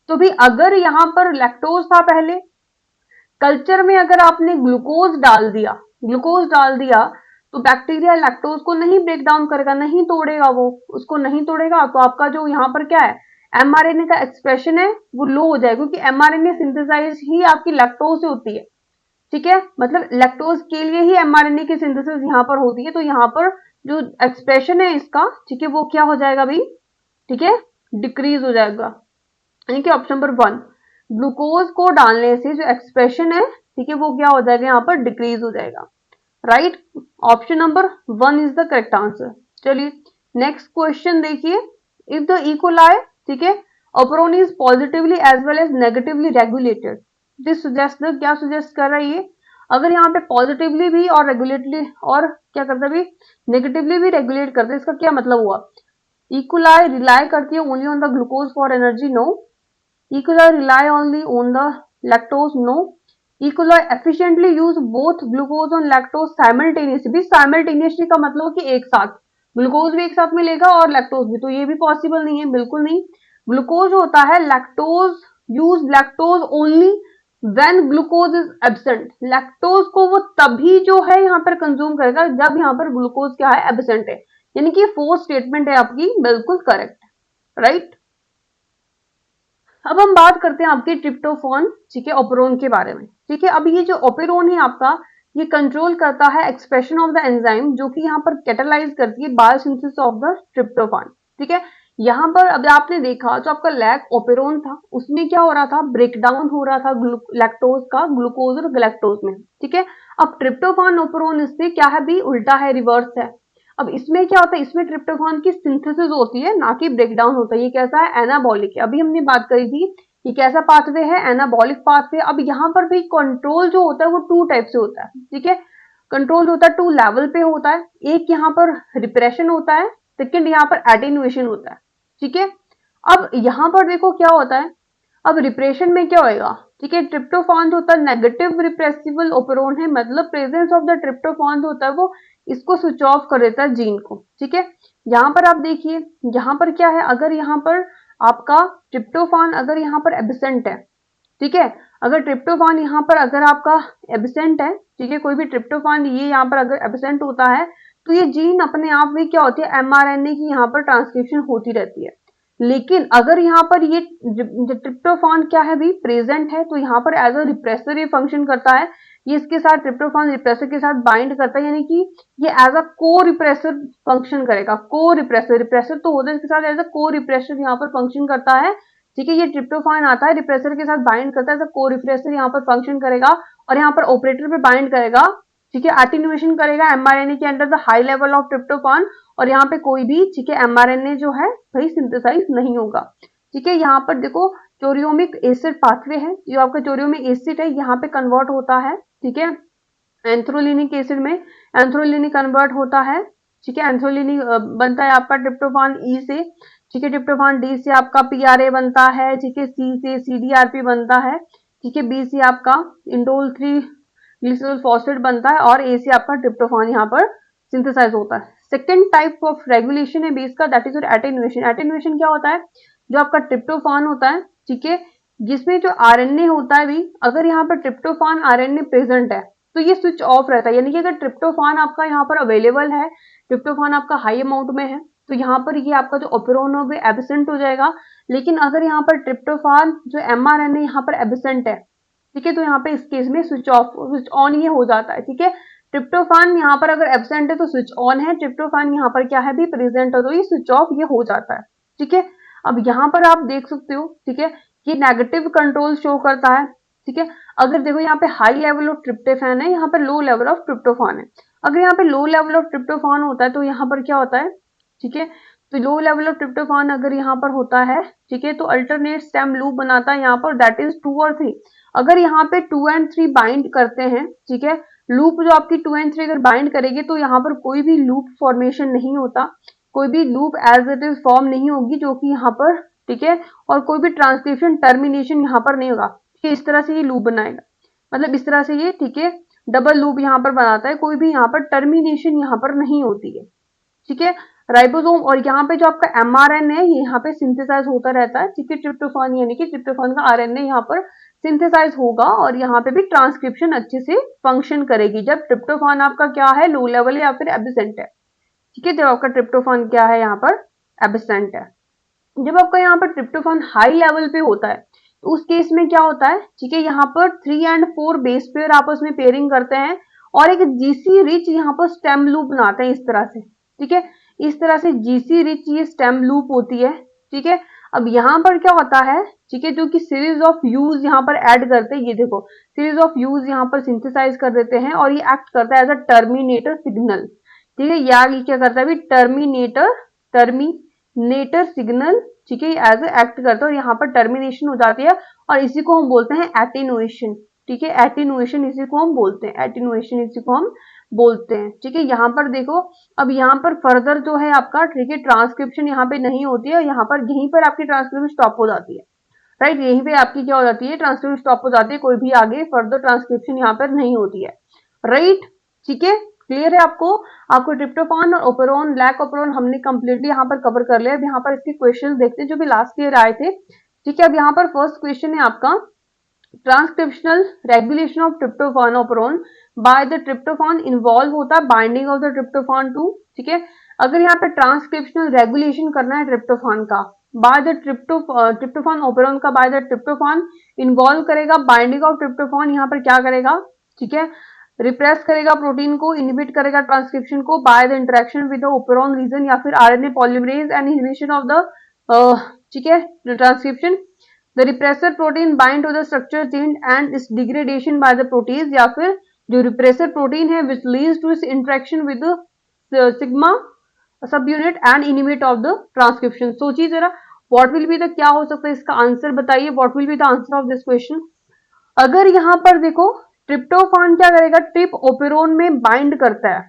तो भी अगर यहाँ पर लैक्टोज था पहले, कल्चर में अगर आपने ग्लूकोज डाल दिया तो बैक्टीरिया लैक्टोज को नहीं ब्रेक डाउन करेगा, नहीं तोड़ेगा, वो उसको नहीं तोड़ेगा, तो आपका जो यहाँ पर क्या है, एमआरएनए का एक्सप्रेशन है वो लो हो जाएगा, क्योंकि एमआरएनए सिंथेसाइज ही आपकी लैक्टोज से होती है, ठीक है, मतलब लैक्टोज के लिए ही एमआरएनए की सिंथेसिस यहाँ पर होती है, तो यहाँ पर जो एक्सप्रेशन है इसका, ठीक है, वो क्या हो जाएगा भाई, ठीक है, डिक्रीज हो जाएगा, यानी कि ऑप्शन नंबर 1, ग्लूकोज को डालने से जो एक्सप्रेशन है, ठीक है, वो क्या हो जाएगा, यहाँ पर डिक्रीज हो जाएगा, right. Option number 1 is the correct answer. चलिए नेक्स्ट क्वेश्चन देखिए, इफ द इकोलाई, ठीक है, operon is positively as well as negatively regulated, this suggest the, क्या सजेस्ट कर रहा है ये, अगर यहाँ पे पॉजिटिवली भी और रेगुलेटली और क्या करता है भी, नेगेटिवली भी रेगुलेट करता है, इसका क्या मतलब हुआ, इकोलाई रिलाई करती है only on the glucose for energy, no, E coli rely only on the lactose, no, E coli efficiently use both glucose और लैक्टोज साइमल्टेनियसली, भी साइमल्टेनियसली का मतलब कि एक साथ, ग्लूकोज भी एक साथ मिलेगा और लैक्टोज भी, तो ये भी पॉसिबल नहीं है, बिल्कुल नहीं। ग्लूकोज होता है lactose, use lactose only when glucose is absent, lactose को वो तभी जो है यहाँ पर कंज्यूम करेगा जब यहाँ पर ग्लूकोज क्या है, एब्सेंट है, यानी कि फोर्थ स्टेटमेंट है आपकी बिल्कुल करेक्ट, राइट। अब हम बात करते हैं आपके ट्रिप्टोफान, ठीक है, ऑपरेरॉन के बारे में, ठीक है। अब ये जो ऑपरेरॉन है आपका, ये कंट्रोल करता है एक्सप्रेशन ऑफ द एंजाइम जो कि यहाँ पर कैटालाइज करती है बायोसिंथेसिस ऑफ द ट्रिप्टोफान, ठीक है। यहाँ पर अब आपने देखा जो आपका लैक ऑपरेरॉन था उसमें क्या हो रहा था, ब्रेकडाउन हो रहा था लैक्टोज का ग्लूकोज और गैलेक्टोज में, ठीक है। अब ट्रिप्टोफान ऑपरेरॉन इससे क्या है भी, उल्टा है, रिवर्स है। अब इसमें क्या होता है, इसमें ट्रिप्टोफान की सिंथेसिस होती है, ना कि ब्रेकडाउन होता है। ये कैसा है, एनाबॉलिक है, अभी हमने बात करी थी ये कैसा पाथवे है, एनाबॉलिक पाथवे। अब यहाँ पर भी कंट्रोल जो होता है वो 2 टाइप से होता है, ठीक है, कंट्रोल होता है 2 लेवल पे होता है, एक यहाँ पर रिप्रेशन होता है, सेकंड यहाँ पर एटेन्युएशन होता है, ठीक है। अब यहाँ पर देखो क्या होता है, अब रिप्रेशन में क्या होएगा, ठीक है, ट्रिप्टोफान जो होता है नेगेटिव रिप्रेसिबल ऑपरेरॉन है, मतलब प्रेजेंस ऑफ द ट्रिप्टोफान जो होता है वो इसको स्विच ऑफ कर देता है जीन को, ठीक है। यहाँ पर आप देखिए, यहाँ पर क्या है, अगर यहाँ पर आपका ट्रिप्टोफान अगर यहाँ पर एब्सेंट है, ठीक है, अगर ट्रिप्टोफान यहाँ पर अगर आपका एब्सेंट है, ठीक है, कोई भी ट्रिप्टोफान ये यहाँ पर अगर एब्सेंट होता है तो ये जीन अपने आप में क्या होती है, एमआरएनए की यहाँ पर ट्रांसक्रिप्शन होती रहती है। लेकिन अगर यहाँ पर ये ट्रिप्टोफान क्या है भी प्रेजेंट है तो यहाँ पर एज अ रिप्रेसर ये फंक्शन करता है, ये इसके साथ ट्रिप्टोफान रिप्रेसर के साथ बाइंड करता है, यानी कि ये एज अ को रिप्रेसर फंक्शन करेगा। को रिप्रेसर, रिप्रेसर तो होता है, इसके साथ एज अ को रिप्रेसर यहाँ पर फंक्शन करता है, ठीक है। ये ट्रिप्टोफान आता है, रिप्रेसर के साथ बाइंड करता है, को रिप्रेसर यहाँ पर फंक्शन करेगा और यहाँ पर ऑपरेटर पे बाइंड करेगा, ठीक है, एटीन्यूएशन करेगा एमआरएनए के under the high level of tryptophan, और यहाँ पे कोई भी, ठीक है, एमआरएनए जो है भाई सिंथेसाइज नहीं होगा, ठीक है। यहाँ पर देखो चोरियोमिक एसिड पाथवे है, जो आपका चोरियोमिक एसिड है यहाँ पे कन्वर्ट होता है, ठीक है, एंथ्रोलिनिक एसिड में एंथ्रोलिनिक कन्वर्ट होता है, ठीक है। एंथ्रोलिनिक बनता है आपका ट्रिप्टोफान ई से, ठीक है, ट्रिप्टोफान डी से आपका पीआरए बनता है, ठीक है, सी से सीडीआरपी बनता है, ठीक है, बी से आपका इंडोल 3 ग्लिसरॉल फॉस्फेट बनता है और ए से आपका ट्रिप्टोफान यहाँ पर सिंथेसाइज होता है। सेकेंड टाइप ऑफ रेगुलेशन है बेस का, दैट इज एटेन्यूएशन। एटेन्यूएशन क्या होता है, जो आपका ट्रिप्टोफान होता है, ठीक है, जिसमें जो आरएनए होता है भी, अगर यहाँ पर ट्रिप्टोफान आरएनए प्रेजेंट है तो ये स्विच ऑफ रहता है, यानी कि अगर ट्रिप्टोफान आपका यहाँ पर अवेलेबल है, ट्रिप्टोफान आपका हाई अमाउंट में है, तो यहाँ पर ये आपका जो ऑपेरोन हो वो एब्सेंट हो जाएगा। लेकिन अगर यहाँ पर ट्रिप्टोफान जो एमआरएनए यहाँ पर एब्सेंट है, ठीक है, तो यहाँ पे इस केस में स्विच ऑफ स्विच ऑन ये हो जाता है, ठीक है। ट्रिप्टोफान यहाँ पर अगर एब्सेंट है तो स्विच ऑन है, ट्रिप्टोफान यहाँ पर क्या है भी प्रेजेंट है तो ये स्विच ऑफ ये हो जाता है, ठीक है। अब यहाँ पर आप देख सकते हो, ठीक है, ये नेगेटिव कंट्रोल शो करता है, ठीक है। अगर देखो यहाँ पे हाई लेवल ऑफ ट्रिप्टोफैन है, यहाँ पर लो लेवल ऑफ ट्रिप्टोफान है। अगर यहाँ पे लो लेवल ऑफ ट्रिप्टोफान होता है तो यहाँ पर क्या होता है, ठीक है, तो लो लेवल ऑफ ट्रिप्टोफान अगर यहाँ पर होता है, ठीक है, तो अल्टरनेट स्टेम लूप बनाता है यहाँ पर, दैट इज 2 और 3। अगर यहाँ पे 2 एंड 3 बाइंड करते हैं, ठीक है, लूप जो आपकी 2 एंड 3 अगर बाइंड करेगी तो यहाँ पर कोई भी लूप फॉर्मेशन नहीं होता, कोई भी loop as it is form नहीं होगी जो कि यहाँ पर, ठीक है, और कोई भी ट्रांसक्रिप्शन टर्मिनेशन यहाँ पर नहीं होगा, ठीक है। इस तरह से ये लूप बनाएगा, मतलब इस तरह से ये, ठीक है, डबल लूप यहाँ पर बनाता है, कोई भी यहाँ पर टर्मिनेशन यहाँ पर नहीं होती है, ठीक है। राइबोसोम और यहाँ पे जो आपका एमआरएनए है ये यहाँ पे सिंथेसाइज होता रहता है, ठीक है, ट्रिप्टोफान यानी कि ट्रिप्टोफान का आरएनए यहाँ पर सिंथेसाइज होगा और यहाँ पे भी ट्रांसक्रिप्शन अच्छे से फंक्शन करेगी जब ट्रिप्टोफान आपका क्या है, लो लेवल या फिर एब्सेंट है, ठीक है। जब आपका ट्रिप्टोफान क्या है, यहाँ पर एब्सेंट है। जब आपका यहाँ पर ट्रिप्टोफान हाई लेवल पे होता है तो उस केस में क्या होता है, ठीक है, यहाँ पर 3 एंड 4 बेस पेयर आपस में पेयरिंग करते हैं और एक जीसी रिच यहाँ पर स्टेम लूप बनाते हैं इस तरह से, ठीक है, इस तरह से जीसी रिच ये स्टेम लूप होती है, ठीक है। अब यहाँ पर क्या होता है, ठीक है, जो कि सीरीज ऑफ यूज यहाँ पर ऐड करते हैं, ये देखो सीरीज ऑफ यूज यहाँ पर सिंथेसाइज कर देते हैं और ये एक्ट करता है एज अ टर्मिनेटर सिग्नल, ठीक है। ये क्या करता है भी टर्मिनेटर सिग्नल, ठीक है, एज एक्ट करता है और यहाँ पर टर्मिनेशन हो जाती है और इसी को हम बोलते हैं एटीनुएशन, ठीक है, एटीनुएशन इसी को हम बोलते हैं, एटीनुएशन इसी को हम बोलते हैं, ठीक है। यहाँ पर देखो अब यहाँ पर फर्दर जो है आपका, ठीक है, ट्रांसक्रिप्शन यहाँ पे नहीं होती है, यहाँ पर यहीं पर आपकी ट्रांसक्रिप्शन स्टॉप हो जाती है, राइट, यहीं पे आपकी क्या हो जाती है, ट्रांसक्रिप्शन स्टॉप हो जाती है, कोई भी आगे फर्दर ट्रांसक्रिप्शन यहाँ पर नहीं होती है, राइट, ठीक है। क्लियर है आपको ट्रिप्टोफान और ओपेरोन, ब्लैक ओपेरोन हमने कंप्लीटली यहाँ पर कवर कर लिया। अब यहाँ पर इसके क्वेश्चन देखते हैं जो भी लास्ट ईयर आए थे, ठीक है। अब यहाँ पर फर्स्ट क्वेश्चन है आपका transcriptional regulation of tryptophan operon by the tryptophan involve होता है binding of the tryptophan to, ठीक है। अगर यहाँ पे ट्रांसक्रिप्शनल रेगुलेशन करना है ट्रिप्टोफान का बाय द ट्रिप्टोफान ओपेरोन का बाय द ट्रिप्टोफान इन्वॉल्व करेगा बाइंडिंग ऑफ ट्रिप्टोफान, यहाँ पर क्या करेगा, ठीक है, रिप्रेस करेगा प्रोटीन को, इनहिबिट करेगा ट्रांसक्रिप्शन को by the interaction with the operon region या फिर RNA polymerase and inhibition of the, ठीक है, transcription. The repressor protein bind to the structure change and its degradation by the protease, या फिर जो रिप्रेसर प्रोटीन है which leads to its interaction with the sigma subunit and inhibit of the transcription. सोचिए जरा what will be the, क्या हो सकता है इसका आंसर बताइए, what will be the answer of this question. अगर यहाँ पर देखो ट्रिप्टोफान क्या करेगा, ट्रिप ओपेरोन में बाइंड करता है,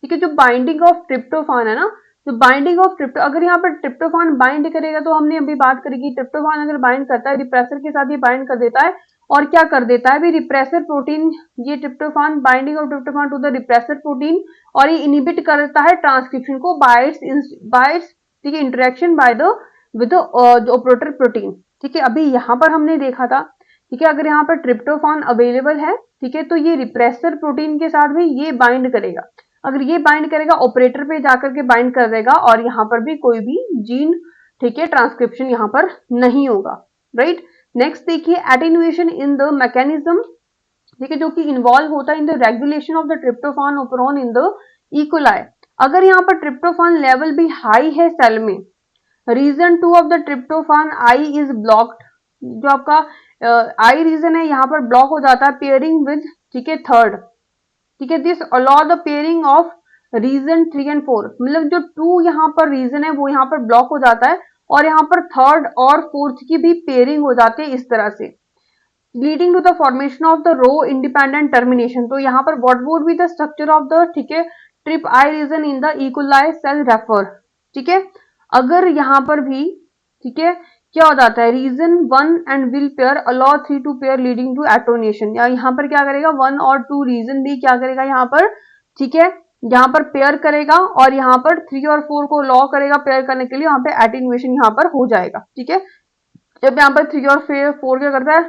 ठीक है, जो बाइंडिंग ऑफ ट्रिप्टोफान है ना, जो बाइंडिंग ऑफ ट्रिप्टो, अगर यहाँ पर ट्रिप्टोफान बाइंड करेगा तो हमने अभी बात करेगी ट्रिप्टोफान अगर बाइंड करता है रिप्रेसर के साथ ही बाइंड कर देता है और क्या कर देता है भी रिप्रेसर प्रोटीन, ये tryptophan binding of tryptophan to the repressor protein और ये इनहिबिट करता है ट्रांसक्रिप्शन को बाय इट्स, ठीक है, interaction by the with operator protein. ठीक है, अभी यहाँ पर हमने देखा था, ठीक है, अगर यहाँ पर ट्रिप्टोफान अवेलेबल है, ठीक है, तो ये रिप्रेसर प्रोटीन के साथ भी ये बाइंड करेगा। अगर ये बाइंड करेगा ऑपरेटर पे जाकर के बाइंड कर देगा और यहाँ पर भी कोई भी जीन, ठीक है, ट्रांसक्रिप्शन यहाँ पर नहीं होगा, राइट। नेक्स्ट देखिए एटेन्युएशन इन द मैकेनिज्म, ठीक है, जो कि इन्वॉल्व होता है in the regulation of the tryptophan operon in the E coli. अगर यहाँ पर ट्रिप्टोफान लेवल भी हाई है सेल में, region 2 of the tryptophan I is blocked, जो आपका आई रीजन है यहाँ पर ब्लॉक हो जाता है पेयरिंग विद, ठीक है, थर्ड, ठीक है, this allow the pairing of region 3 and 4, मतलब जो 2 यहाँ पर रीजन है वो यहाँ पर ब्लॉक हो जाता है और यहाँ पर थर्ड और फोर्थ की भी पेयरिंग हो जाती है इस तरह से, leading to the formation of the rho independent termination. तो यहाँ पर what would be the structure of the, ठीक है, trip I region in the E coli cell refer, ठीक है, अगर यहाँ पर भी, ठीक है, क्या हो जाता है, region 1 and will pair allow 3 to pair leading to attenuation, या यहाँ पर क्या करेगा 1 और 2 रीजन भी क्या करेगा यहाँ पर, ठीक है, यहाँ पर पेयर करेगा और यहाँ पर 3 और 4 को लॉ करेगा पेयर करने के लिए, यहाँ पे एटीन्यूएशन यहाँ पर हो जाएगा, ठीक है। जब यहाँ पर 3 और 4 क्या करता है,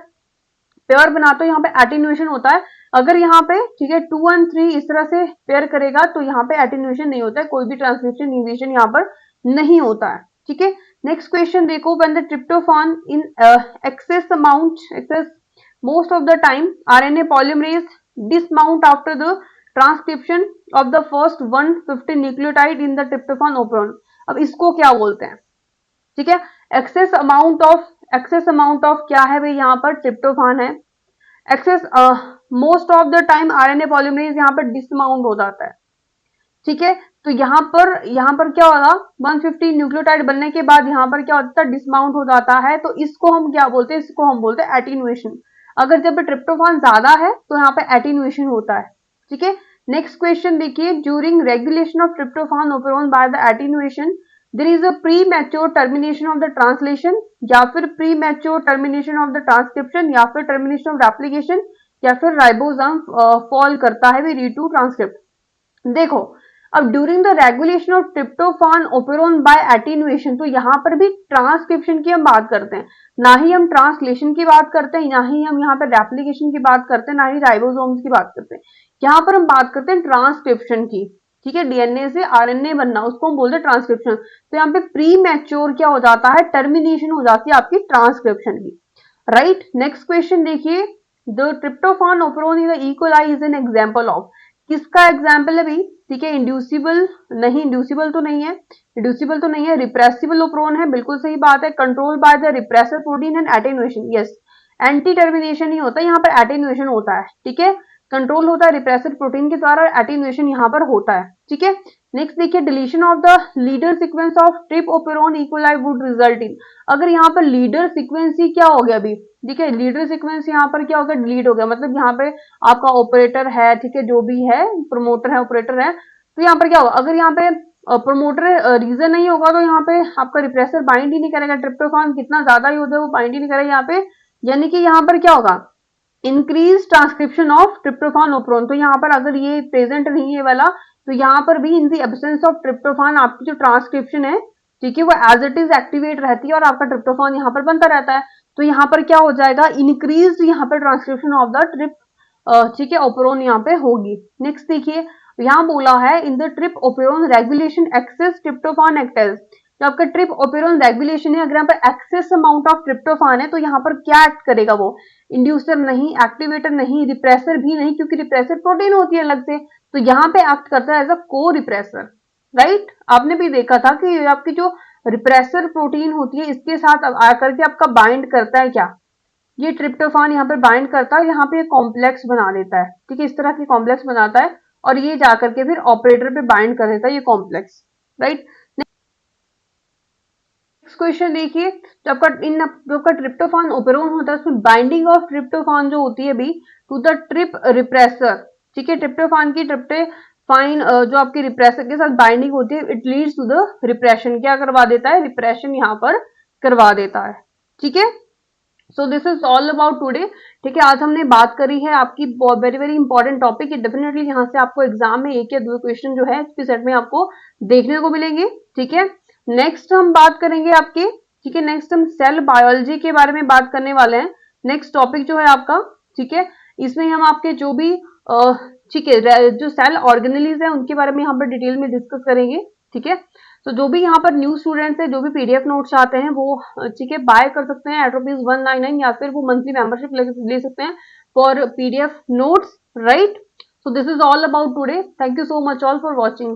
पेयर बनाते हो, यहाँ पे एटीन्यूएशन होता है। अगर यहाँ पे, ठीक है, 2 और 3 इस तरह से पेयर करेगा तो यहाँ पे एटीन्यूएशन नहीं होता है, कोई भी ट्रांसक्रिप्शन इनिशिएशन यहाँ पर नहीं होता है, ठीक है। नेक्स्ट क्वेश्चन देखो, when the tryptophan in excess most of the time RNA polymerase dismount after the transcription of the first 150 nucleotide in the tryptophan operon. अब इसको क्या बोलते हैं, ठीक है, एक्सेस अमाउंट ऑफ क्या है भाई, यहाँ पर ट्रिप्टोफान है, excess most of the time RNA polymerase यहाँ पर डिसमाउंट हो जाता है, ठीक है। तो यहाँ पर क्या होगा, 150 न्यूक्लियोटाइड बनने के बाद यहाँ पर क्या होता है, डिसमाउंट हो जाता है, तो इसको हम क्या बोलते हैं, इसको हम बोलते हैं एटीन्यूएशन। अगर जब ट्रिप्टोफान ज्यादा है तो यहाँ पे एटीन्यूएशन होता है, ठीक है। नेक्स्ट क्वेश्चन देखिए, during regulation of tryptophan operon by the attenuation there is a premature termination of the translation, या फिर premature termination of the transcription, या फिर टर्मिनेशन ऑफ रेप्लिकेशन, या फिर राइबोसोम फॉल करता है री टू ट्रांसक्रिप्ट। देखो, अब during the regulation of tryptophan operon by attenuation, तो यहाँ पर भी ट्रांसक्रिप्शन की हम बात करते हैं, ना ही हम ट्रांसलेशन की बात करते हैं, ना ही हम यहाँ पे रेप्लिकेशन की बात करते हैं, ना ही राइबोसोम्स की बात करते हैं। यहाँ पर हम बात करते हैं ट्रांसक्रिप्शन की, ठीक है, डीएनए से आरएनए बनना, उसको हम बोलते हैं ट्रांसक्रिप्शन। तो यहाँ पे प्री मैच्योर क्या हो जाता है, टर्मिनेशन हो जाती है आपकी ट्रांसक्रिप्शन की, राइट। नेक्स्ट क्वेश्चन देखिए, the tryptophan operon in the E coli is an example of, किसका एग्जाम्पल है भाई, ठीक है, इंड्यूसिबल नहीं, इंड्यूसिबल तो नहीं है, रिप्रेसिबल ऑपरेरॉन है, बिल्कुल सही बात है, control by the repressor protein and attenuation, yes, anti termination ही होता है, यहाँ पर एटेन्यूएशन होता है, ठीक है, कंट्रोल होता है रिप्रेसर प्रोटीन के द्वारा, एटीन्यूएशन यहाँ पर होता है, ठीक है। नेक्स्ट देखिए, deletion of the leader sequence of trp operon E coli would result in, अगर यहाँ पर लीडर सीक्वेंस ही क्या हो गया अभी, ठीक है, लीडर सीक्वेंस यहाँ पर क्या हो गया, डिलीट हो गया, मतलब यहाँ पे आपका ऑपरेटर है, ठीक है, जो भी है, प्रमोटर है, ऑपरेटर है, तो यहाँ पर क्या होगा, अगर यहाँ पे प्रमोटर रीजन नहीं होगा तो यहाँ पे आपका रिप्रेसर बाइंड ही नहीं करेगा, ट्रिप्टोफान कितना ज्यादा यूज है वो बाइंड ही नहीं करेगा यहाँ पे, यानी कि यहाँ पर क्या होगा, इंक्रीज ट्रांसक्रिप्शन ऑफ ट्रिप्टोफान ऑपरेरॉन। तो यहाँ पर अगर ये प्रेजेंट नहीं है वाला, तो यहाँ पर भी in the absence of tryptophan आपकी जो ट्रांसक्रिप्शन है, ठीक है, वो एज इट इज एक्टिवेट रहती है और आपका ट्रिप्टोफान यहाँ पर बनता रहता है। तो यहाँ पर क्या हो जाएगा, इंक्रीज यहाँ पे ट्रांसक्रिप्शन ऑफ द ट्रिप, ठीक है, ऑपरेरॉन यहाँ पे होगी। नेक्स्ट देखिए, यहाँ बोला है in the trp operon regulation excess tryptophan acts, जो आपका ट्रिप ऑपरेरॉन रेगुलेशन है, अगर यहाँ पर एक्सेस अमाउंट ऑफ ट्रिप्टोफान है तो यहाँ पर क्या एक्ट करेगा, वो इंड्यूसर नहीं, एक्टिवेटर नहीं, रिप्रेसर भी नहीं, क्योंकि रिप्रेसर प्रोटीन होती है अलग से, तो यहाँ पे एक्ट करता है एज अ को रिप्रेसर, राइट। आपने भी देखा था कि आपकी जो रिप्रेसर प्रोटीन होती है इसके साथ आकर के आपका बाइंड करता है क्या, ये ट्रिप्टोफान यहाँ पर बाइंड करता है, यहाँ पे कॉम्प्लेक्स बना देता है, ठीक है, इस तरह की कॉम्प्लेक्स बनाता है और ये जाकर के फिर ऑपरेटर पे बाइंड कर देता है ये कॉम्प्लेक्स, राइट। नेक्स्ट क्वेश्चन देखिए, जब का ट्रिप्टोफान ऑपरेरॉन होता है उसमें बाइंडिंग ऑफ ट्रिप्टोफान जो होती है भी टू द ट्रिप रिप्रेसर, ठीक है, ट्रिप्टोफान की ट्रिप्टोफाइन जो आपके रिप्रेसर के साथ बाइंडिंग होती है, it leads to the repression, क्या करवा देता है, रिप्रेशन यहाँ पर करवा देता है, ठीक है। So this is all about today, ठीक है, आज हमने बात करी है आपकी very very important topic, definitely यहाँ से आपको एग्जाम में 1 या 2 क्वेश्चन जो है सेट में आपको देखने को मिलेंगे, ठीक है। नेक्स्ट हम बात करेंगे आपके, ठीक है। नेक्स्ट हम सेल बायोलॉजी के बारे में बात करने वाले हैं। नेक्स्ट टॉपिक जो है आपका, ठीक है, इसमें हम आपके जो भी ठीक है जो सेल ऑर्गेनेलीज है उनके बारे में यहाँ पर डिटेल में डिस्कस करेंगे, ठीक है। तो जो भी यहाँ पर न्यू स्टूडेंट्स है, जो भी पीडीएफ नोट चाहते हैं वो ठीक है बाय कर सकते हैं एट ₹199 या फिर वो मंथली मेंबरशिप ले सकते हैं for PDF notes, right. So this is all about today. Thank you so much all for watching.